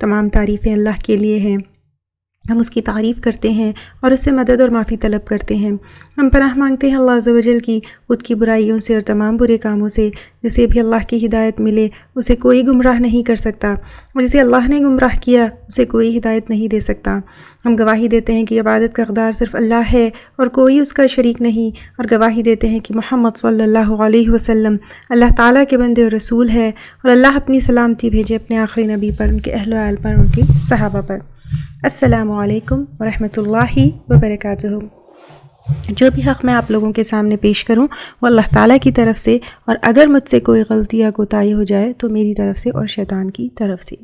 तमाम तारीफ़ें अल्लाह के लिए हैं, हम उसकी तारीफ़ करते हैं और उससे मदद और माफ़ी तलब करते हैं। हम पनाह मांगते हैं अल्लाह अज़्ज़ व जल की खुद की बुराइयों से और तमाम बुरे कामों से। जिसे भी अल्लाह की हिदायत मिले उसे कोई गुमराह नहीं कर सकता और जिसे अल्लाह ने गुमराह किया उसे कोई हिदायत नहीं दे सकता। हम गवाही देते हैं कि इबादत का हक़दार सिर्फ़ अल्लाह है और कोई उसका शरीक नहीं, और गवाही देते हैं कि मोहम्मद सल्लल्लाहु अलैहि वसल्लम अल्लाह ताला के बंदे और रसूल है, और अल्लाह अपनी सलामती भेजे अपने आखिरी नबी पर, उनके अहल व आल पर, उनके सहाबा पर। अस्सलामु अलैकुम वरहमतुल्लाहि वबरकातुहू। जो भी हक़ मैं आप लोगों के सामने पेश करूं वो अल्लाह ताला की तरफ से, और अगर मुझसे कोई गलती या कोताही हो जाए तो मेरी तरफ से और शैतान की तरफ से।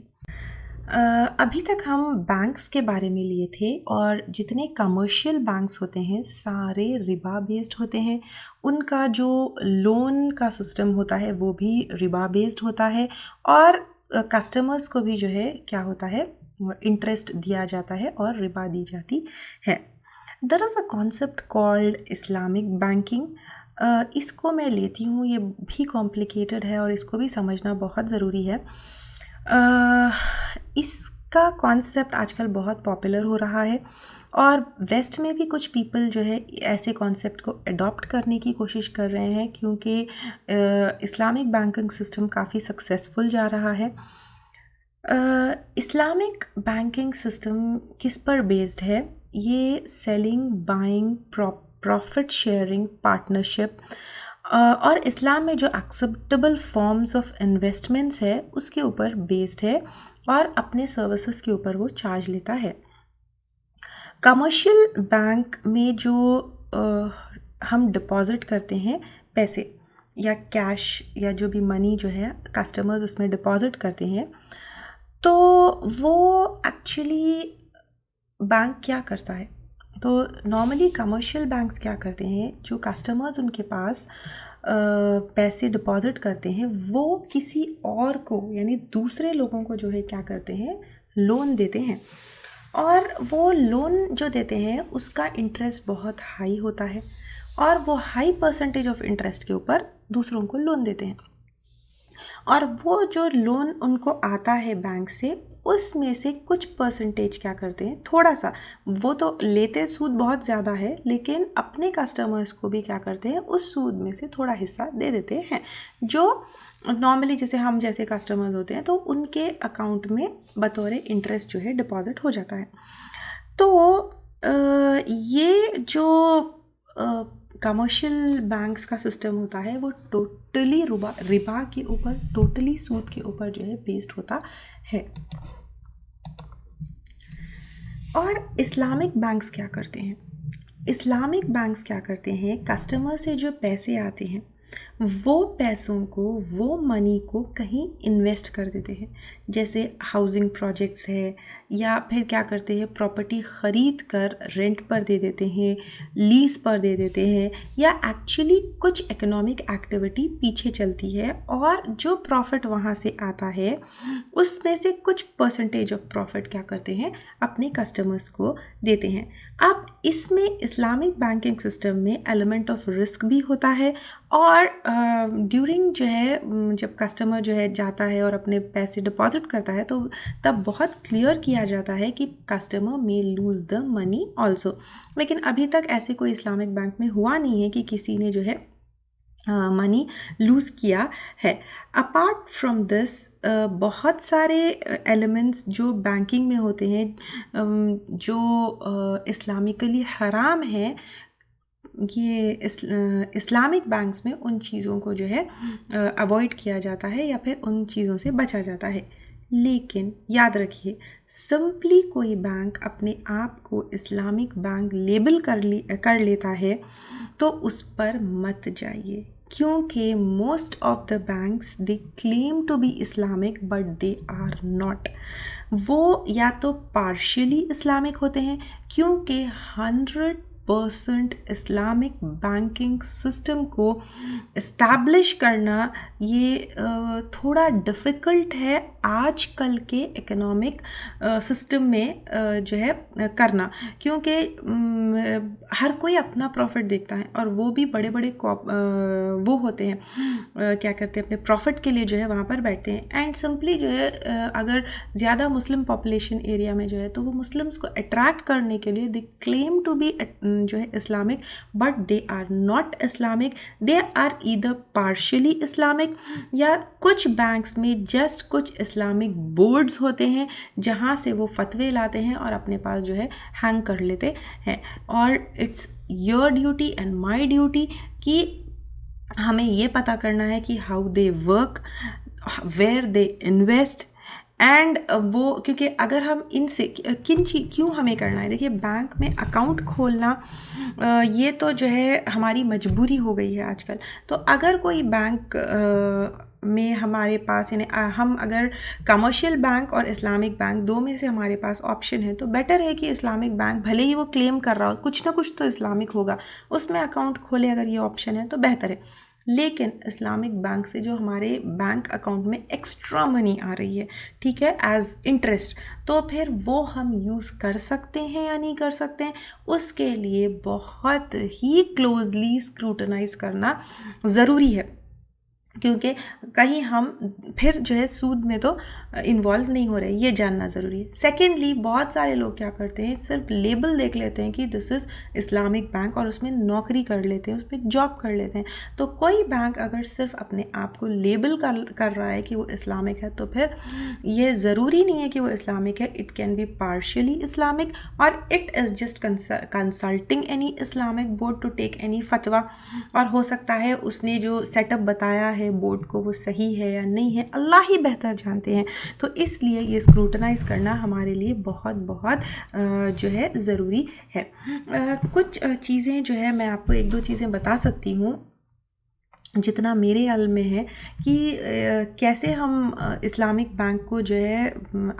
अभी तक हम बैंक्स के बारे में लिए थे, और जितने कमर्शियल बैंक्स होते हैं सारे रिबा बेस्ड होते हैं। उनका जो लोन का सिस्टम होता है वो भी रिबा बेस्ड होता है, और कस्टमर्स को भी जो है क्या होता है, इंटरेस्ट दिया जाता है और रिबा दी जाती है। There is a concept called Islamic banking. इसको मैं लेती हूँ, ये भी कॉम्प्लिकेटेड है और इसको भी समझना बहुत ज़रूरी है। इसका कॉन्सेप्ट आजकल बहुत पॉपुलर हो रहा है, और वेस्ट में भी कुछ पीपल जो है ऐसे कॉन्सेप्ट को अडॉप्ट करने की कोशिश कर रहे हैं, क्योंकि इस्लामिक बैंकिंग सिस्टम काफ़ी सक्सेसफुल जा रहा है। इस्लामिक बैंकिंग सिस्टम किस पर बेस्ड है? ये selling, buying, profit sharing, partnership और इस्लाम में जो एक्सेप्टेबल फॉर्म्स ऑफ इन्वेस्टमेंट्स है उसके ऊपर बेस्ड है, और अपने सर्विसेज के ऊपर वो चार्ज लेता है। कमर्शियल बैंक में जो हम डिपॉजिट करते हैं पैसे या कैश या जो भी मनी जो है कस्टमर्स उसमें डिपॉजिट करते हैं, तो वो एक्चुअली बैंक क्या करता है? तो नॉर्मली कमर्शियल बैंक्स क्या करते हैं, जो कस्टमर्स उनके पास पैसे डिपॉजिट करते हैं वो किसी और को यानी दूसरे लोगों को जो है क्या करते हैं, लोन देते हैं। और वो लोन जो देते हैं उसका इंटरेस्ट बहुत हाई होता है, और वो हाई परसेंटेज ऑफ इंटरेस्ट के ऊपर दूसरों को लोन देते हैं। और वो जो लोन उनको आता है बैंक से, उसमें से कुछ परसेंटेज क्या करते हैं, थोड़ा सा, वो तो लेते सूद बहुत ज़्यादा है, लेकिन अपने कस्टमर्स को भी क्या करते हैं, उस सूद में से थोड़ा हिस्सा दे देते हैं, जो नॉर्मली जैसे हम जैसे कस्टमर्स होते हैं तो उनके अकाउंट में बतौर इंटरेस्ट जो है डिपॉजिट हो जाता है। तो ये जो कमर्शियल बैंक्स का सिस्टम होता है वो टोटली रिबा के ऊपर, टोटली सूद के ऊपर जो है बेस्ड होता है। और इस्लामिक बैंक्स क्या करते हैं? इस्लामिक बैंक्स क्या करते हैं, कस्टमर से जो पैसे आते हैं वो पैसों को, वो मनी को कहीं इन्वेस्ट कर देते हैं, जैसे हाउसिंग प्रोजेक्ट्स है, या फिर क्या करते हैं, प्रॉपर्टी ख़रीद कर रेंट पर दे देते हैं, लीज पर दे देते हैं, या एक्चुअली कुछ इकोनॉमिक एक्टिविटी पीछे चलती है, और जो प्रॉफिट वहाँ से आता है उसमें से कुछ परसेंटेज ऑफ प्रॉफिट क्या करते हैं, अपने कस्टमर्स को देते हैं। अब इसमें इस्लामिक बैंकिंग सिस्टम में एलिमेंट ऑफ रिस्क भी होता है, और ड्यूरिंग जो है जब कस्टमर जो है जाता है और अपने पैसे डिपॉजिट करता है, तो तब बहुत क्लियर किया जाता है कि customer may lose the money also. लेकिन अभी तक ऐसे कोई इस्लामिक बैंक में हुआ नहीं है कि किसी ने जो है मनी लूज़ किया है। अपार्ट फ्रॉम दिस बहुत सारे एलिमेंट्स जो बैंकिंग में होते हैं जो इस्लामिकली हराम है, ये इस्लामिक बैंक्स में उन चीज़ों को जो है अवॉइड किया जाता है या फिर उन चीज़ों से बचा जाता है। लेकिन याद रखिए, सिंपली कोई बैंक अपने आप को इस्लामिक बैंक लेबल कर लेता है तो उस पर मत जाइए, क्योंकि most of the banks they claim to be Islamic but they are not. वो या तो पार्शियली इस्लामिक होते हैं, क्योंकि 100% इस्लामिक बैंकिंग सिस्टम को इस्टेब्लिश करना ये थोड़ा डिफ़िकल्ट है आजकल के इकोनॉमिक सिस्टम में जो है करना, क्योंकि हर कोई अपना प्रॉफिट देखता है और वो भी बड़े बड़े वो होते हैं क्या करते हैं अपने प्रॉफिट के लिए जो है वहाँ पर बैठते हैं। एंड सिंपली जो है अगर ज़्यादा मुस्लिम पॉपुलेशन एरिया में जो है तो वो मुस्लिम्स को अट्रैक्ट करने के लिए दे क्लेम टू बी जो है Islamic, but they are not Islamic, they are either partially Islamic, या कुछ बैंक्स में जस्ट कुछ इस्लामिक बोर्ड्स होते हैं जहाँ से वो फतवे लाते हैं और अपने पास जो है हैंग कर लेते हैं। और it's your duty and my duty कि हमें ये पता करना है कि how they work, where they invest and वो, क्योंकि अगर हम इनसे क्यों हमें करना है, देखिए बैंक में अकाउंट खोलना ये तो जो है हमारी मजबूरी हो गई है आजकल। तो अगर कोई बैंक में हमारे पास यानी हम अगर कमर्शियल बैंक और इस्लामिक बैंक दो में से हमारे पास ऑप्शन है तो बेटर है कि इस्लामिक बैंक, भले ही वो क्लेम कर रहा हो कुछ ना कुछ तो इस्लामिक होगा, उसमें अकाउंट खोले अगर ये ऑप्शन है तो बेहतर है। लेकिन इस्लामिक बैंक से जो हमारे बैंक अकाउंट में एक्स्ट्रा मनी आ रही है, ठीक है, एज इंटरेस्ट, तो फिर वो हम यूज़ कर सकते हैं या नहीं कर सकते हैं, उसके लिए बहुत ही क्लोजली स्क्रूटनाइज करना ज़रूरी है, क्योंकि कहीं हम फिर जो है सूद में तो इन्वॉल्व नहीं हो रहे, ये जानना ज़रूरी है। सेकेंडली, बहुत सारे लोग क्या करते हैं, सिर्फ लेबल देख लेते हैं कि दिस इज़ इस्लामिक बैंक और उसमें नौकरी कर लेते हैं, उसमें जॉब कर लेते हैं। तो कोई बैंक अगर सिर्फ अपने आप को लेबल कर रहा है कि वो इस्लामिक है तो फिर ये ज़रूरी नहीं है कि वो इस्लामिक है, it can be partially Islamic और it is just consulting any Islamic board to take any फतवा, और हो सकता है उसने जो सेटअप बताया है बोर्ड को वो सही है या नहीं है, अल्लाह ही बेहतर जानते हैं। तो इसलिए ये स्क्रूटनाइज करना हमारे लिए बहुत बहुत जो है ज़रूरी है। कुछ चीज़ें जो है मैं आपको एक दो चीज़ें बता सकती हूँ जितना मेरे इल्म में है कि कैसे हम इस्लामिक बैंक को जो है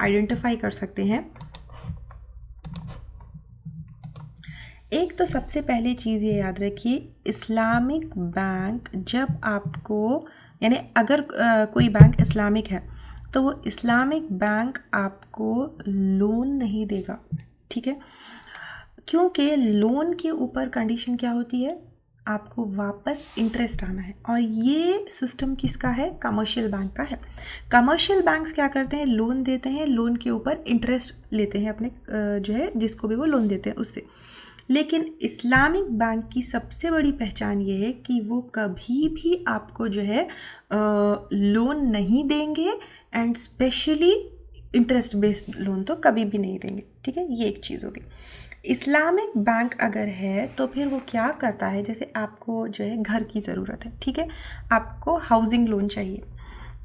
आइडेंटिफाई कर सकते हैं। एक तो सबसे पहली चीज़ ये याद रखिए, इस्लामिक बैंक जब आपको यानी अगर कोई बैंक इस्लामिक है तो वो इस्लामिक बैंक आपको लोन नहीं देगा, ठीक है, क्योंकि लोन के ऊपर कंडीशन क्या होती है, आपको वापस इंटरेस्ट आना है, और ये सिस्टम किसका है, कमर्शियल बैंक का है। कमर्शियल बैंक्स क्या करते हैं, लोन देते हैं, लोन के ऊपर इंटरेस्ट लेते हैं अपने जो है जिसको भी वो लोन देते हैं उससे। लेकिन इस्लामिक बैंक की सबसे बड़ी पहचान ये है कि वो कभी भी आपको जो है लोन नहीं देंगे, and specially interest based loan तो कभी भी नहीं देंगे, ठीक है, ये एक चीज़ होगी। इस्लामिक बैंक अगर है तो फिर वो क्या करता है, जैसे आपको जो है घर की ज़रूरत है, ठीक है, आपको हाउसिंग लोन चाहिए,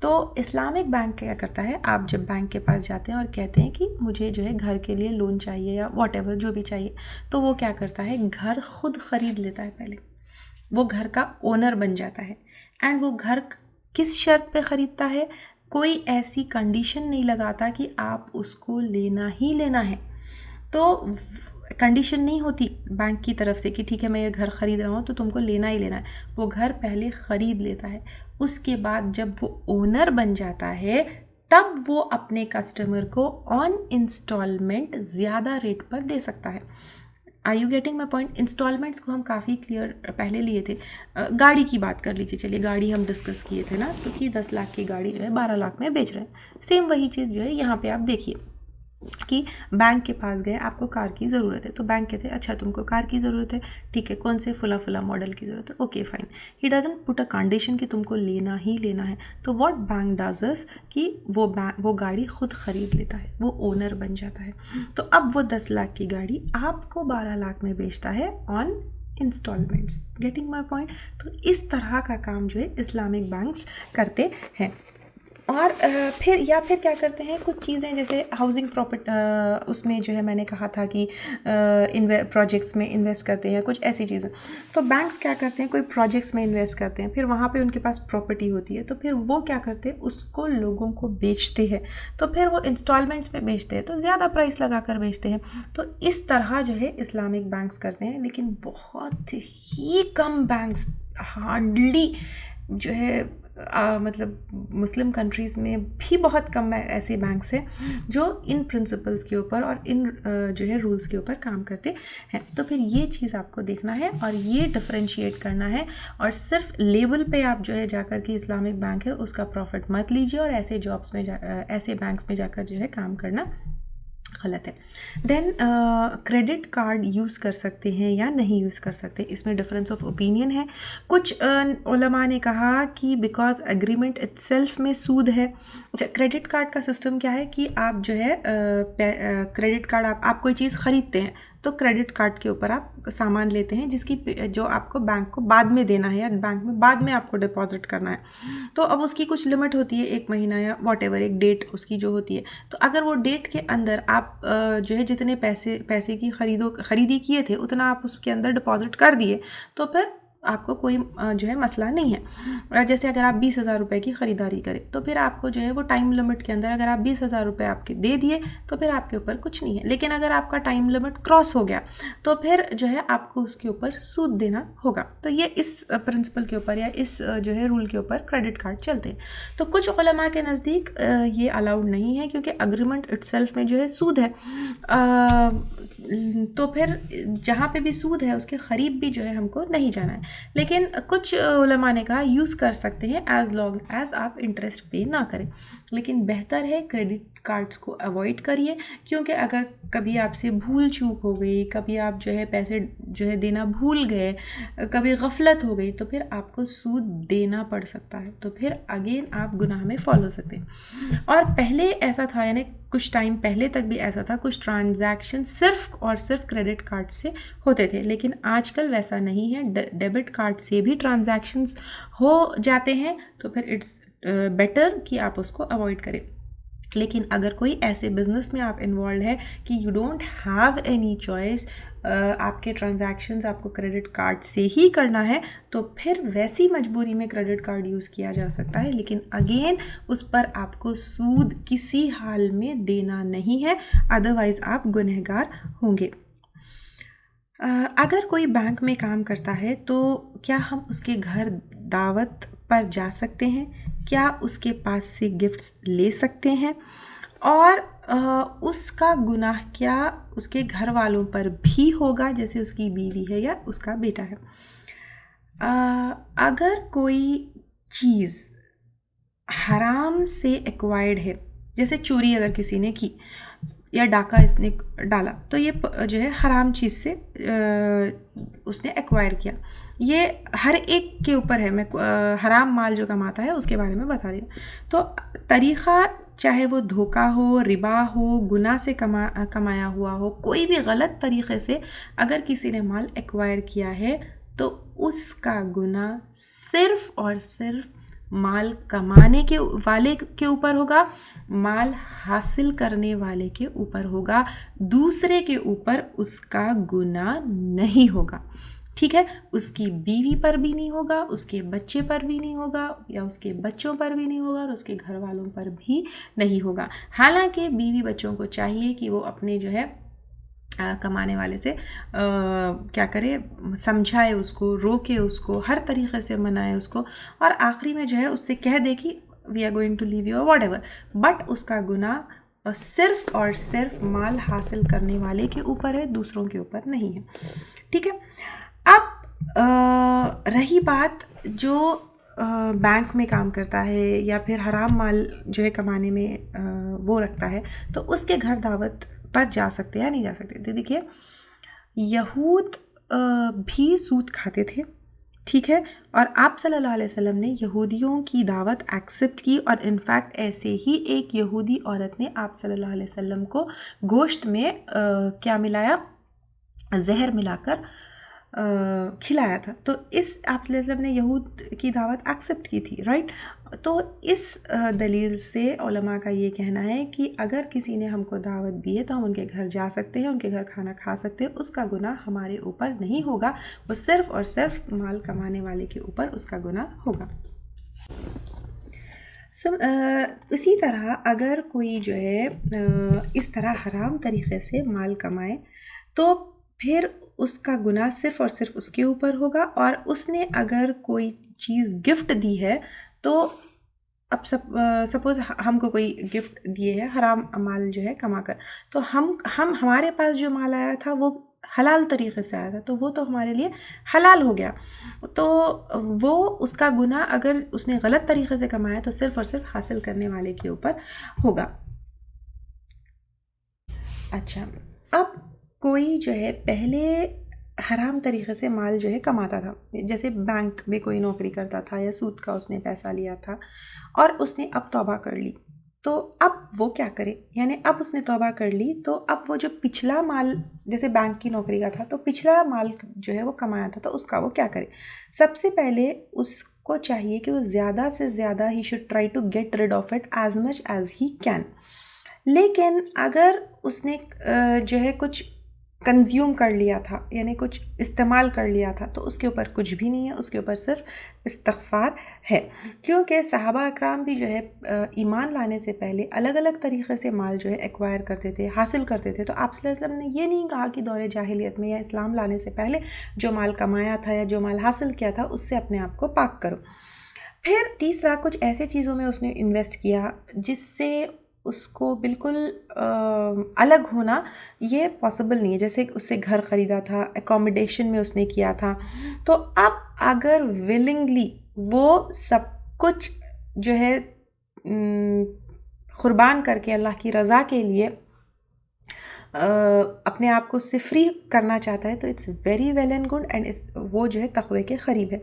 तो इस्लामिक बैंक क्या करता है, आप जब बैंक के पास जाते हैं और कहते हैं कि मुझे जो है घर के लिए लोन चाहिए या व्हाटएवर जो भी चाहिए, तो वो क्या करता है, घर खुद ख़रीद लेता है, पहले वो घर का ओनर बन जाता है। एंड वो घर किस शर्त पे ख़रीदता है, कोई ऐसी कंडीशन नहीं लगाता कि आप उसको लेना ही लेना है, तो कंडीशन नहीं होती बैंक की तरफ से कि ठीक है मैं ये घर ख़रीद रहा हूँ तो तुमको लेना ही लेना है, वो घर पहले ख़रीद लेता है, उसके बाद जब वो ओनर बन जाता है तब वो अपने कस्टमर को ऑन इंस्टॉलमेंट ज़्यादा रेट पर दे सकता है। I you getting my point? Instalments को हम काफ़ी क्लियर पहले लिए थे। गाड़ी की बात कर लीजिए, चलिए गाड़ी हम डिस्कस किए थे ना, तो कि 10 लाख की गाड़ी जो है 12 लाख में बेच रहे हैं, सेम वही चीज़ जो है यहाँ पे आप देखिए कि बैंक के पास गए, आपको कार की ज़रूरत है, तो बैंक कहते हैं अच्छा तुमको कार की ज़रूरत है, ठीक है, कौन से फुला मॉडल की ज़रूरत है, okay fine, he doesn't put a condition कि तुमको लेना ही लेना है। तो व्हाट बैंक डज इज कि वो गाड़ी खुद ख़रीद लेता है, वो ओनर बन जाता है। तो अब वो 10 लाख की गाड़ी आपको 12 लाख में बेचता है on instalments. Getting my point? तो इस तरह का काम जो है इस्लामिक बैंक्स करते हैं। और फिर क्या करते हैं, कुछ चीज़ें जैसे हाउसिंग प्रॉपर्टी, उसमें जो है मैंने कहा था कि प्रोजेक्ट्स में इन्वेस्ट करते हैं, कुछ ऐसी चीज़ें। तो बैंक्स क्या करते हैं, कोई प्रोजेक्ट्स में इन्वेस्ट करते हैं, फिर वहाँ पे उनके पास प्रॉपर्टी होती है, तो फिर वो क्या करते हैं, उसको लोगों को बेचते हैं, तो फिर वो इंस्टॉलमेंट्स में बेचते हैं, तो ज़्यादा प्राइस लगा कर बेचते हैं। तो इस तरह जो है इस्लामिक बैंक्स करते हैं, लेकिन बहुत ही कम बैंक्स, हार्डली जो है मतलब मुस्लिम कंट्रीज़ में भी बहुत कम ऐसे बैंक्स हैं जो इन प्रिंसिपल्स के ऊपर और इन जो है रूल्स के ऊपर काम करते हैं। तो फिर ये चीज़ आपको देखना है और ये डिफरेंशिएट करना है, और सिर्फ लेबल पे आप जो है जाकर के इस्लामिक बैंक है उसका प्रॉफिट मत लीजिए, और ऐसे जॉब्स में ऐसे बैंक्स में जाकर जो है काम करना गलत है। देन क्रेडिट कार्ड यूज़ कर सकते हैं या नहीं यूज़ कर सकते, इसमें डिफरेंस ऑफ ओपिनियन है। कुछ उलमा ने कहा कि बिकॉज एग्रीमेंट इटसेल्फ में सूद है। अच्छा, क्रेडिट कार्ड का सिस्टम क्या है कि आप जो है क्रेडिट कार्ड आप कोई चीज़ ख़रीदते हैं, तो क्रेडिट कार्ड के ऊपर आप सामान लेते हैं जिसकी जो आपको बैंक को बाद में देना है या बैंक में बाद में आपको डिपॉजिट करना है। तो अब उसकी कुछ लिमिट होती है, 1 महीना या वॉटेवर एक डेट उसकी जो होती है। तो अगर वो डेट के अंदर आप जो है जितने पैसे की खरीदी किए थे उतना आप उसके अंदर डिपॉजिट कर दिए, तो फिर आपको कोई जो है मसला नहीं है। जैसे अगर आप 20,000 रुपये की ख़रीदारी करें, तो फिर आपको जो है वो टाइम लिमिट के अंदर अगर आप 20,000 रुपये आपके दे दिए तो फिर आपके ऊपर कुछ नहीं है। लेकिन अगर आपका टाइम लिमिट क्रॉस हो गया तो फिर जो है आपको उसके ऊपर सूद देना होगा। तो ये इस प्रिंसिपल के ऊपर या इस जो है रूल के ऊपर क्रेडिट कार्ड चलते हैं। तो कुछ उलमा के नज़दीक ये अलाउड नहीं है, क्योंकि एग्रीमेंट इटसेल्फ में जो है सूद है, तो फिर जहाँ पे भी सूद है उसके करीब भी जो है हमको नहीं जाना है। लेकिन कुछ उलमा ने कहा यूज़ कर सकते हैं एज़ लॉन्ग एज़ आप इंटरेस्ट पे ना करें, लेकिन बेहतर है क्रेडिट कार्ड्स को अवॉइड करिए, क्योंकि अगर कभी आपसे भूल चूक हो गई, कभी आप जो है पैसे जो है देना भूल गए, कभी गफलत हो गई, तो फिर आपको सूद देना पड़ सकता है, तो फिर अगेन आप गुनाह में फॉलो हो सकते हैं। और पहले ऐसा था, यानी कुछ टाइम पहले तक भी ऐसा था, कुछ ट्रांजैक्शन सिर्फ और सिर्फ क्रेडिट कार्ड से होते थे, लेकिन आजकल वैसा नहीं है, डेबिट कार्ड से भी ट्रांजैक्शंस हो जाते हैं, तो फिर इट्स बेटर कि आप उसको अवॉइड करें। लेकिन अगर कोई ऐसे बिजनेस में आप इन्वॉल्व है कि you don't have any choice, आपके ट्रांजैक्शंस आपको क्रेडिट कार्ड से ही करना है, तो फिर वैसी मजबूरी में क्रेडिट कार्ड यूज़ किया जा सकता है, लेकिन अगेन उस पर आपको सूद किसी हाल में देना नहीं है, अदरवाइज़ आप गुनहगार होंगे। अगर कोई बैंक में काम करता है तो क्या हम उसके घर दावत पर जा सकते हैं, क्या उसके पास से गिफ्ट्स ले सकते हैं, और उसका गुनाह क्या उसके घर वालों पर भी होगा, जैसे उसकी बीवी है या उसका बेटा है। अगर कोई चीज़ हराम से एक्वायर्ड है, जैसे चोरी अगर किसी ने की या डाका इसने डाला, तो ये जो है हराम चीज़ से उसने एक्वायर किया, ये हर एक के ऊपर है। मैं हराम माल जो कमाता है उसके बारे में बता रही हूँ। तो तरीक़ा चाहे वो धोखा हो, रिबा हो, गुनाह से कमाया हुआ हो, कोई भी गलत तरीक़े से अगर किसी ने माल एक्वायर किया है, तो उसका गुनाह सिर्फ़ और सिर्फ माल कमाने के वाले के ऊपर होगा, माल हासिल करने वाले के ऊपर होगा, दूसरे के ऊपर उसका गुनाह नहीं होगा। ठीक है, उसकी बीवी पर भी नहीं होगा, उसके बच्चे पर भी नहीं होगा, या उसके बच्चों पर भी नहीं होगा, और उसके घर वालों पर भी नहीं होगा। हालांकि बीवी बच्चों को चाहिए कि वो अपने जो है कमाने वाले से क्या करे, समझाए उसको, रोके उसको, हर तरीक़े से मनाए उसको, और आखिरी में जो है उससे कह दे कि we are going to leave you और वॉट एवर, बट उसका गुनाह सिर्फ और सिर्फ माल हासिल करने वाले के ऊपर है, दूसरों के ऊपर नहीं है। ठीक है, अब रही बात जो बैंक में काम करता है या फिर हराम माल जो है कमाने में वो रखता है, तो उसके घर दावत पर जा सकते या नहीं जा सकते। तो देखिए, यहूद भी सूद खाते थे, ठीक है, और आप सल्लल्लाहु अलैहि वसल्लम ने यहूदियों की दावत एक्सेप्ट की, और इनफैक्ट ऐसे ही एक यहूदी औरत ने आप सल्लल्लाहु अलैहि वसल्लम को गोश्त में क्या मिलाया, जहर मिलाकर खिलाया था। तो इस आप वसल्लम ने यहूद की दावत एक्सेप्ट की थी, राइट। तो इस दलील से उलमा का ये कहना है कि अगर किसी ने हमको दावत दी है तो हम उनके घर जा सकते हैं, उनके घर खाना खा सकते हैं, उसका गुनाह हमारे ऊपर नहीं होगा, वो सिर्फ़ और सिर्फ माल कमाने वाले के ऊपर उसका गुनाह होगा। इसी तरह अगर कोई जो है इस तरह हराम तरीक़े से माल कमाए तो फिर उसका गुनाह सिर्फ़ और सिर्फ उसके ऊपर होगा। और उसने अगर कोई चीज़ गिफ्ट दी है तो अब सपोज़ हमको कोई गिफ्ट दिए है हराम माल जो है कमा कर, तो हम हमारे पास जो माल आया था वो हलाल तरीक़े से आया था, तो वो तो हमारे लिए हलाल हो गया। तो वो उसका गुनाह अगर उसने गलत तरीक़े से कमाया तो सिर्फ़ और सिर्फ हासिल करने वाले के ऊपर होगा। अच्छा, अब कोई जो है पहले हराम तरीक़े से माल जो है कमाता था, जैसे बैंक में कोई नौकरी करता था या सूद का उसने पैसा लिया था और उसने अब तौबा कर ली, तो अब वो क्या करे? यानी अब उसने तौबा कर ली तो अब वो जो पिछला माल जैसे बैंक की नौकरी का था तो पिछला माल जो है वो कमाया था तो उसका वो क्या करे? सबसे पहले उसको चाहिए कि वो ज़्यादा से ज़्यादा ही should try to get rid of it as much as he can. लेकिन अगर उसने जो है कुछ कंज्यूम कर लिया था यानी कुछ इस्तेमाल कर लिया था तो उसके ऊपर कुछ भी नहीं है, उसके ऊपर सिर्फ इस्तग़फ़ार है। क्योंकि सहाबा अकराम भी जो है ईमान लाने से पहले अलग अलग तरीक़े से माल जो है एक्वायर करते थे, हासिल करते थे। तो आप सल्लल्लाहु अलैहि वसल्लम ने ये नहीं कहा कि दौरे जाहिलियत में या इस्लाम लाने से पहले जो माल कमाया था या जो माल हासिल किया था उससे अपने आप को पाक करो। फिर तीसरा, कुछ ऐसे चीज़ों में उसने इन्वेस्ट किया जिससे उसको बिल्कुल अलग होना ये पॉसिबल नहीं है। जैसे उससे घर ख़रीदा था, एकोमोडेशन में उसने किया था, तो अब अगर विलिंगली वो सब कुछ जो है क़ुरबान करके अल्लाह की रज़ा के लिए अपने आप को उससे फ्री करना चाहता है तो it's very well and good and वो जो है तक़वे के क़रीब है।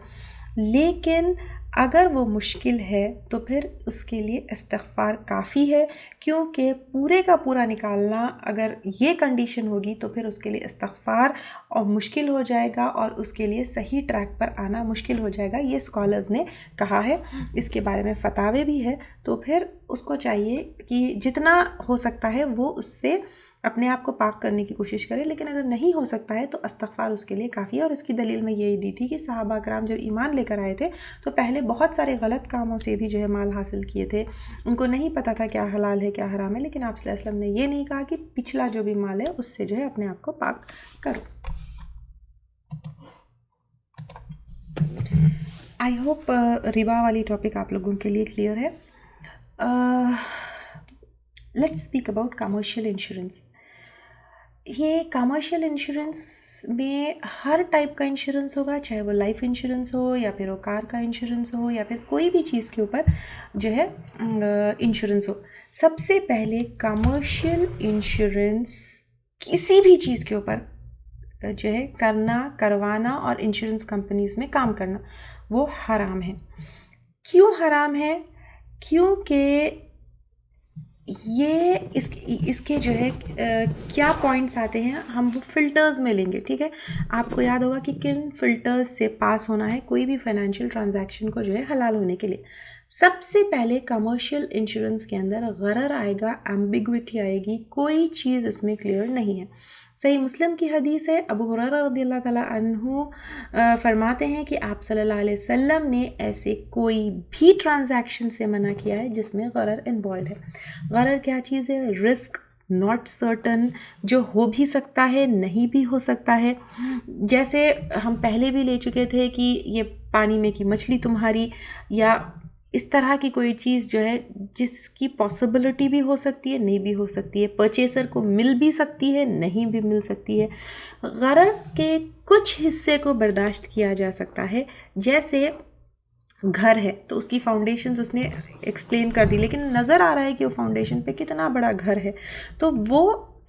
लेकिन अगर वो मुश्किल है तो फिर उसके लिए इस्तग़फ़ार काफ़ी है, क्योंकि पूरे का पूरा निकालना अगर ये कंडीशन होगी तो फिर उसके लिए इस्तग़फ़ार और मुश्किल हो जाएगा और उसके लिए सही ट्रैक पर आना मुश्किल हो जाएगा। ये स्कॉलर्स ने कहा है, इसके बारे में फ़तावे भी है। तो फिर उसको चाहिए कि जितना हो सकता है वो उससे अपने आप को पाक करने की कोशिश करे, लेकिन अगर नहीं हो सकता है तो इस्तग़फ़ार उसके लिए काफ़ी है। और इसकी दलील मैं यही दी थी कि सहाबा कराम जब ईमान लेकर आए थे तो पहले बहुत सारे गलत कामों से भी जो है माल हासिल किए थे, उनको नहीं पता था क्या हलाल है क्या हराम है, लेकिन आप सल्लल्लाहु अलैहि वसल्लम ने ये नहीं कहा कि पिछला जो भी माल है उससे जो है अपने आप को पाक करो। आई होप रिबा वाली टॉपिक आप लोगों के लिए क्लियर है। Let's speak about commercial insurance. ये कमर्शियल इंश्योरेंस में हर टाइप का इंश्योरेंस होगा, चाहे वो लाइफ इंश्योरेंस हो या फिर वो कार का इंश्योरेंस हो या फिर कोई भी चीज़ के ऊपर जो है इंश्योरेंस हो। सबसे पहले कमर्शियल इंश्योरेंस किसी भी चीज़ के ऊपर जो है करवाना और इंश्योरेंस कंपनीज़ में काम करना वो हराम है। क्यों हराम है? क्योंकि ये इसके जो है क्या पॉइंट्स आते हैं हम वो फ़िल्टर्स में लेंगे, ठीक है। आपको याद होगा कि किन फ़िल्टर्स से पास होना है कोई भी फाइनेंशियल ट्रांजैक्शन को जो है हलाल होने के लिए। सबसे पहले कमर्शियल इंश्योरेंस के अंदर गरर आएगा, एम्बिग्विटी आएगी, कोई चीज़ इसमें क्लियर नहीं है। सही मुस्लिम की हदीस है, अबू हुरैरा रज़ियल्लाहु ताला अन्हु फरमाते हैं कि आप सल्लल्लाहु अलैहि वसल्लम ने ऐसे कोई भी ट्रांजैक्शन से मना किया है जिसमें गरर इन्वॉल्व है। गरर क्या चीज़ है? रिस्क नॉट सर्टन, जो हो भी सकता है नहीं भी हो सकता है। जैसे हम पहले भी ले चुके थे कि ये पानी में की मछली तुम्हारी, या इस तरह की कोई चीज़ जो है जिसकी पॉसिबिलिटी भी हो सकती है नहीं भी हो सकती है, परचेसर को मिल भी सकती है नहीं भी मिल सकती है। गरर के कुछ हिस्से को बर्दाश्त किया जा सकता है, जैसे घर है तो उसकी फाउंडेशंस उसने एक्सप्लेन कर दी, लेकिन नज़र आ रहा है कि वो फाउंडेशन पे कितना बड़ा घर है, तो वो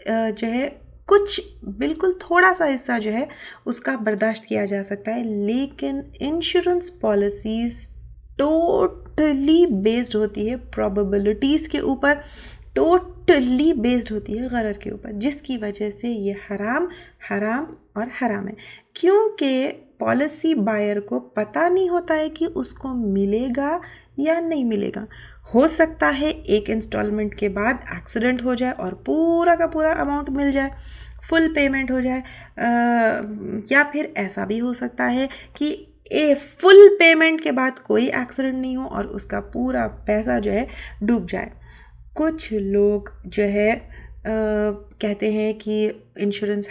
जो है कुछ बिल्कुल थोड़ा सा हिस्सा जो है उसका बर्दाश्त किया जा सकता है। लेकिन इंश्योरेंस पॉलिसीज़ टोटली बेस्ड होती है प्रोबेबिलिटीज़ के ऊपर, टोटली बेस्ड होती है गरर के ऊपर, जिसकी वजह से ये हराम हराम और हराम है। क्योंकि पॉलिसी बायर को पता नहीं होता है कि उसको मिलेगा या नहीं मिलेगा। हो सकता है एक इंस्टॉलमेंट के बाद एक्सीडेंट हो जाए और पूरा का पूरा अमाउंट मिल जाए, फुल पेमेंट हो जाए, या फिर ऐसा भी हो सकता है कि फुल पेमेंट के बाद कोई एक्सीडेंट नहीं हो और उसका पूरा पैसा जो है डूब जाए। कुछ लोग जो है कहते हैं कि इंश्योरेंस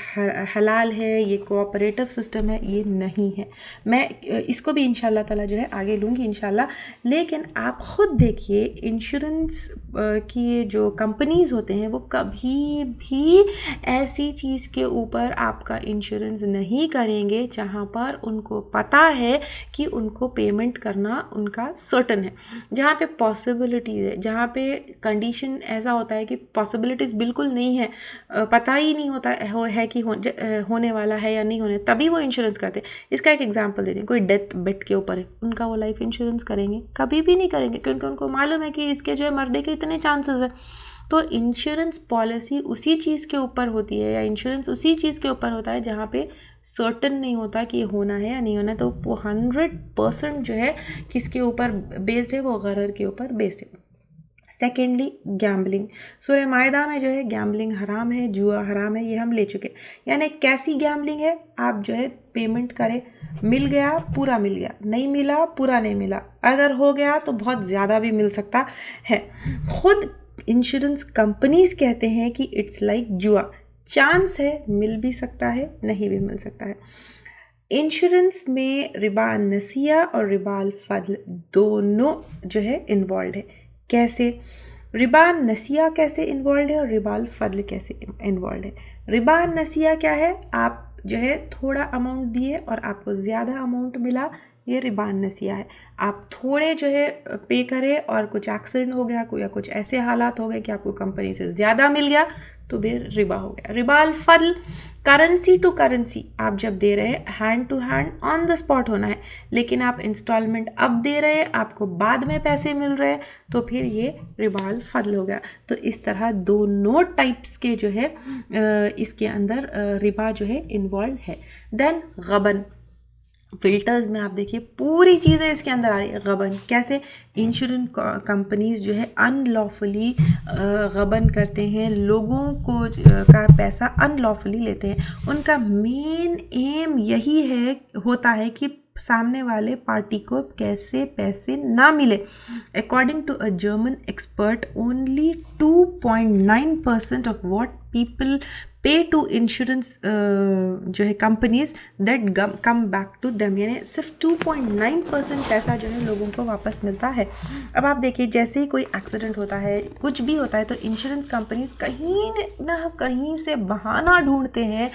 हलाल है, ये कोऑपरेटिव सिस्टम है, ये नहीं है। मैं इसको भी इंशाल्लाह ताला जो है आगे लूँगी इंशाल्लाह। लेकिन आप ख़ुद देखिए, इंश्योरेंस की जो कंपनीज़ होते हैं वो कभी भी ऐसी चीज़ के ऊपर आपका इंश्योरेंस नहीं करेंगे जहाँ पर उनको पता है कि उनको पेमेंट करना उनका सर्टन है। जहाँ पे पॉसिबिलिटीज़ है, जहाँ पे कंडीशन ऐसा होता है कि पॉसिबिलिटीज़ बिल्कुल नहीं है, पता ही नहीं होता है कि होने वाला है या नहीं होने, तभी वो इंश्योरेंस करते हैं। इसका एक एग्जांपल दे दें, कोई डेथ बेड के ऊपर है, उनका वो लाइफ इंश्योरेंस करेंगे? कभी भी नहीं करेंगे, क्योंकि उनको मालूम है कि इसके जो है मरने के इतने चांसेस हैं। तो इंश्योरेंस पॉलिसी उसी चीज़ के ऊपर होती है, या इंश्योरेंस उसी चीज़ के ऊपर होता है जहाँ पे सर्टन नहीं होता कि ये होना है या नहीं होना। तो वो 100% जो है किसके ऊपर बेस्ड है, वो गरर के ऊपर बेस्ड है। Secondly, gambling. सूरह मायदा में जो है गैम्बलिंग हराम है, जुआ हराम है, ये हम ले चुके। यानी कैसी गैम्बलिंग है? आप जो है पेमेंट करें, मिल गया पूरा मिल गया, नहीं मिला पूरा नहीं मिला, अगर हो गया तो बहुत ज़्यादा भी मिल सकता है। खुद इंश्योरेंस कंपनीज कहते हैं कि इट्स लाइक जुआ, चांस है, मिल भी सकता है, नहीं भी मिल सकता है। इंश्योरेंस में रिबा नसिया और रिबाल फद्ल दोनों जो है इन्वॉल्व है। कैसे? रिबा नसिया कैसे इन्वॉल्व है और रिबाल फद्ल कैसे इन्वॉल्व है? रिबा नसिया क्या है? आप जो है थोड़ा अमाउंट दिए और आपको ज़्यादा अमाउंट मिला, ये रिबा नसिया है। आप थोड़े जो है पे करें और कुछ एक्सीडेंट हो गया या कुछ ऐसे हालात हो गए कि आपको कंपनी से ज़्यादा मिल गया, तो फिर रिबा हो गया। रिबाल फद्ल, करेंसी टू करेंसी आप जब दे रहे हैं, hand to hand on the spot होना है, लेकिन आप इंस्टॉलमेंट अब दे रहे हैं, आपको बाद में पैसे मिल रहे हैं, तो फिर ये रिबाल फद्ल हो गया। तो इस तरह दोनों टाइप्स के जो है इसके अंदर रिबा जो है इन्वॉल्व है। देन गबन, फिल्टर्स में आप देखिए पूरी चीज़ें इसके अंदर आ रही है। गबन कैसे? इंश्योरेंस कंपनीज जो है अनलॉफुली गबन करते हैं, लोगों को का पैसा अनलॉफुली लेते हैं। उनका मेन एम यही होता है कि सामने वाले पार्टी को कैसे पैसे ना मिले। According to a German expert, only 2.9% of what people pay to insurance जो है companies that come back to them, यानी सिर्फ 2.9% पैसा जो है लोगों को वापस मिलता है। अब आप देखिए, जैसे ही कोई एक्सीडेंट होता है, कुछ भी होता है, तो इंश्योरेंस कंपनीज कहीं ना कहीं से बहाना ढूंढते हैं,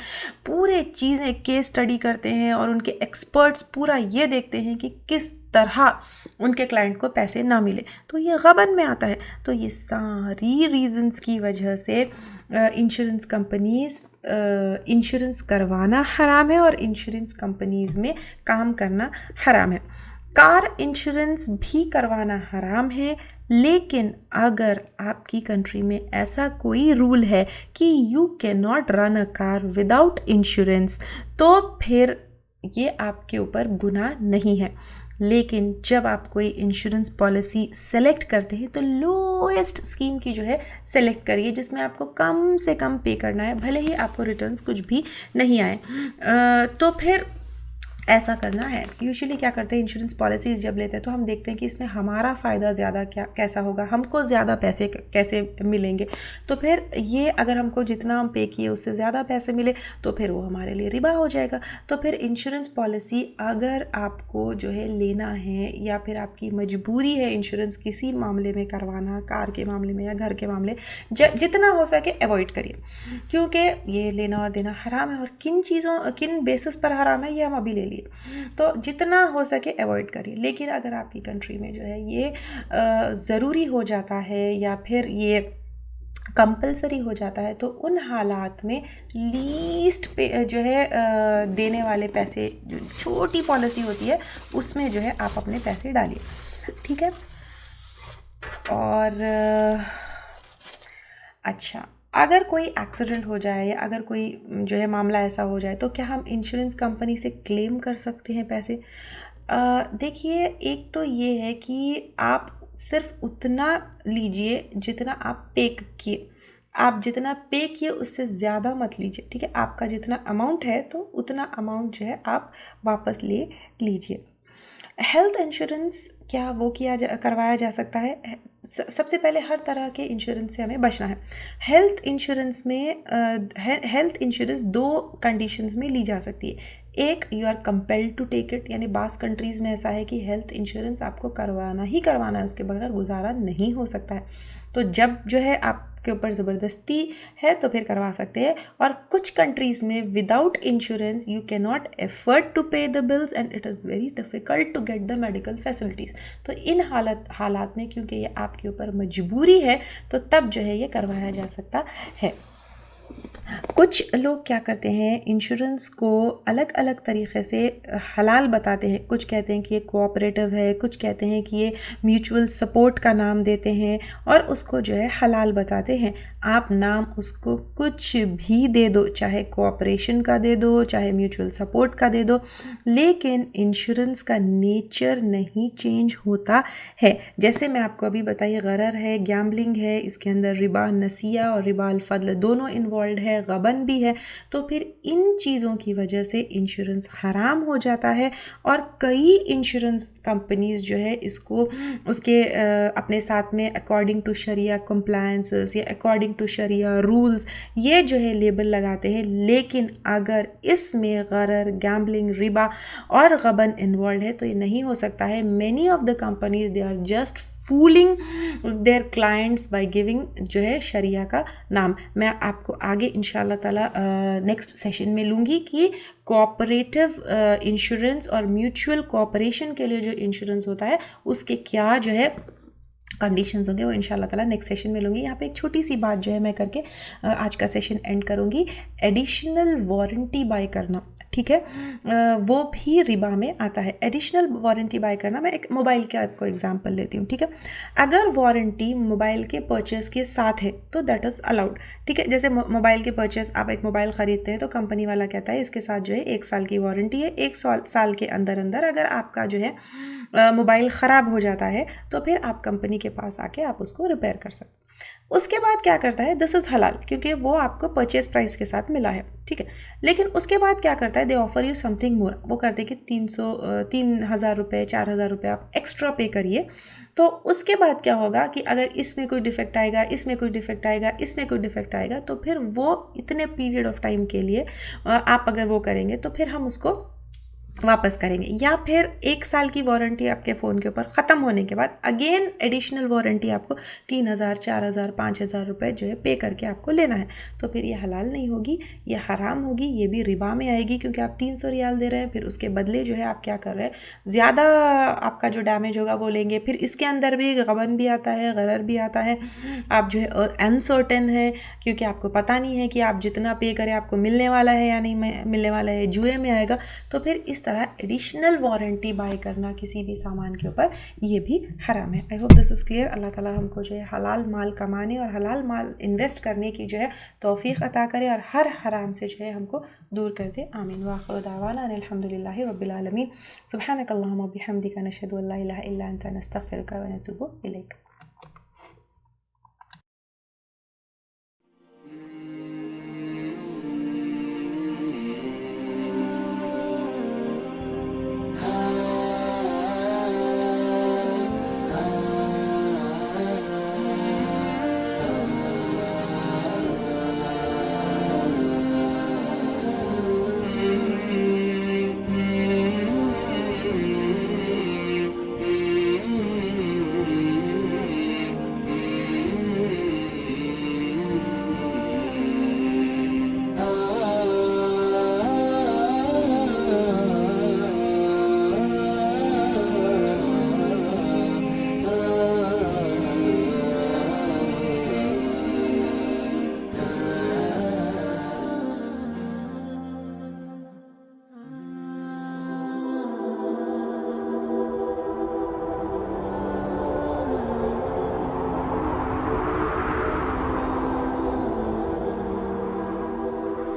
पूरे चीज़ें केस स्टडी करते हैं और उनके एक्सपर्ट्स पूरा ये देखते हैं कि किस तरह उनके क्लाइंट को पैसे ना मिले, तो ये गबन में आता है। तो ये सारी रीजंस की वजह से इंश्योरेंस कंपनीज इंश्योरेंस करवाना हराम है और इंश्योरेंस कंपनीज में काम करना हराम है। कार इंश्योरेंस भी करवाना हराम है, लेकिन अगर आपकी कंट्री में ऐसा कोई रूल है कि you can not run a car without insurance, तो फिर ये आपके ऊपर गुनाह नहीं है। लेकिन जब आप कोई इंश्योरेंस पॉलिसी सेलेक्ट करते हैं तो लोएस्ट स्कीम की जो है सेलेक्ट करिए, जिसमें आपको कम से कम पे करना है, भले ही आपको रिटर्न्स कुछ भी नहीं आए। तो फिर ऐसा करना है। यूजुअली क्या करते हैं, इंश्योरेंस पॉलिसीज़ जब लेते हैं तो हम देखते हैं कि इसमें हमारा फ़ायदा ज़्यादा कैसा होगा, हमको ज़्यादा पैसे कैसे मिलेंगे। तो फिर ये अगर हमको जितना हम पे किए उससे ज़्यादा पैसे मिले तो फिर वो हमारे लिए रिबा हो जाएगा। तो फिर इंश्योरेंस पॉलिसी अगर आपको जो है लेना है या फिर आपकी मजबूरी है इंश्योरेंस किसी मामले में करवाना, कार के मामले में या घर के मामले, जितना हो सके अवॉइड करिए, क्योंकि ये लेना और देना हराम है। और किन बेसिस पर हराम है ये हम अभी ले लिए, तो जितना हो सके अवॉइड करिए। लेकिन अगर आपकी कंट्री में जो है ये ज़रूरी हो जाता है या फिर ये कंपलसरी हो जाता है, तो उन हालात में लीस्ट पे जो है देने वाले पैसे, जो छोटी पॉलिसी होती है उसमें जो है आप अपने पैसे डालिए, ठीक है। और अच्छा, अगर कोई एक्सीडेंट हो जाए या अगर कोई जो है मामला ऐसा हो जाए तो क्या हम इंश्योरेंस कंपनी से क्लेम कर सकते हैं पैसे? देखिए, एक तो ये है कि आप सिर्फ उतना लीजिए जितना आप पे किए। आप जितना पे किए उससे ज़्यादा मत लीजिए, ठीक है? आपका जितना अमाउंट है तो उतना अमाउंट जो है आप वापस ले लीजिए। हेल्थ इंश्योरेंस क्या वो करवाया जा सकता है? सबसे पहले हर तरह के इंश्योरेंस से हमें बचना है। हेल्थ इंश्योरेंस दो कंडीशंस में ली जा सकती है। एक, you are compelled to take it, यानी बास कंट्रीज़ में ऐसा है कि हेल्थ इंश्योरेंस आपको करवाना ही करवाना है, उसके बगैर गुजारा नहीं हो सकता है। तो जब जो है आपके ऊपर ज़बरदस्ती है तो फिर करवा सकते हैं। और कुछ कंट्रीज़ में without insurance you can not afford to pay the bills and it is very difficult to get the medical facilities. तो इन हालात में क्योंकि ये आपके ऊपर मजबूरी है तो तब जो है ये करवाया जा सकता है। कुछ लोग क्या करते हैं, इंश्योरेंस को अलग अलग तरीक़े से हलाल बताते हैं। कुछ कहते हैं कि ये कोऑपरेटिव है, कुछ कहते हैं कि ये म्यूचुअल सपोर्ट का नाम देते हैं और उसको जो है हलाल बताते हैं। आप नाम उसको कुछ भी दे दो, चाहे कोऑपरेशन का दे दो, चाहे म्यूचुअल सपोर्ट का दे दो, लेकिन इंश्योरेंस का नेचर नहीं चेंज होता है। जैसे मैं आपको अभी बताइए, गरर है, गैम्बलिंग है, इसके अंदर रिबा नसिया और रिबा अल फद्ल दोनों इन्वॉल्व है, गबन भी है। तो फिर इन चीज़ों की वजह से इंश्योरेंस हराम हो जाता है और कई इंश्योरेंस कंपनीज जो है इसको उसके अपने साथ में अकॉर्डिंग टू शरिया कंप्लायंसेस या अकॉर्डिंग टू शरिया रूल्स ये जो है लेबल लगाते हैं। लेकिन अगर इसमें गरर, गैम्बलिंग, रिबा और गबन इन्वॉल्व है तो ये नहीं हो सकता है। Many of the companies they are just fooling their clients by giving जो है शरिया का नाम। मैं आपको आगे इंशाल्लाह ताला नेक्स्ट सेशन में लूँगी कि कोऑपरेटिव इंश्योरेंस और म्यूचुअल कोऑपरेशन के लिए जो इंश्योरेंस होता है उसके क्या जो है कंडीशंस होंगे, वो इंशाल्लाह ताला नेक्स्ट सेशन में लूँगी। यहाँ पे एक छोटी सी बात जो है मैं करके आज का सेशन एंड करूँगी। एडिशनल वारंटी बाय करना, ठीक है, वो भी रिबा में आता है। एडिशनल वारंटी बाय करना, मैं एक मोबाइल का आपको एग्जांपल लेती हूँ, ठीक है। अगर वारंटी मोबाइल के परचेस के साथ है तो दैट इज़ अलाउड, ठीक है। जैसे मोबाइल के परचेस, आप एक मोबाइल ख़रीदते हैं तो कंपनी वाला कहता है इसके साथ जो है 1 साल की वारंटी है। 1 साल के अंदर अंदर अगर आपका जो है मोबाइल ख़राब हो जाता है तो फिर आप कंपनी के पास आके आप उसको रिपेयर कर सकते। उसके बाद क्या करता है, दिस इज़ हलाल क्योंकि वो आपको परचेस प्राइस के साथ मिला है, ठीक है। लेकिन उसके बाद क्या करता है, दे ऑफर यू समथिंग मोर। वो करते हैं कि 3,000 रुपये, 4,000 रुपये आप एक्स्ट्रा पे करिए। तो उसके बाद क्या होगा कि अगर इसमें कोई डिफेक्ट आएगा, इसमें कोई डिफेक्ट आएगा, इसमें कोई डिफेक्ट आएगा, तो फिर वो इतने पीरियड ऑफ टाइम के लिए आप अगर वो करेंगे तो फिर हम उसको वापस करेंगे। या फिर 1 साल की वारंटी आपके फ़ोन के ऊपर ख़त्म होने के बाद अगेन एडिशनल वारंटी आपको 3,000, 4,000, 5,000 रुपये जो है पे करके आपको लेना है। तो फिर ये हलाल नहीं होगी, ये हराम होगी, ये भी रिबा में आएगी क्योंकि आप 300 रियाल दे रहे हैं, फिर उसके बदले जो है आप क्या कर रहे हैं, ज़्यादा आपका जो डैमेज होगा वो लेंगे। फिर इसके अंदर भी गबन भी आता है, गरर भी आता है। आप जो है अनसर्टेन है क्योंकि आपको पता नहीं है कि आप जितना पे करें आपको मिलने वाला है या नहीं मिलने वाला है, जुए में आएगा। तो फिर इस तरह एडिशनल वारंटी बाय करना किसी भी सामान के ऊपर ये भी हराम है। I hope this is clear. अल्लाह ताला हमको जो है हलाल माल कमाने और हलाल माल इन्वेस्ट करने की जो है तौफीक अता करे और हर हराम से जो है हमको दूर कर दे। आमीन। व आखिरु दावाना अल्हम्दुलिल्लाहि रब्बिल आलमीन। सुब्हानकल्लाहुम्मा व बिहम्दिका नशहदु अल्ला इलाहा इल्ला अंता नस्तगफिरुका व नतूबु इलैक।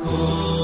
Oh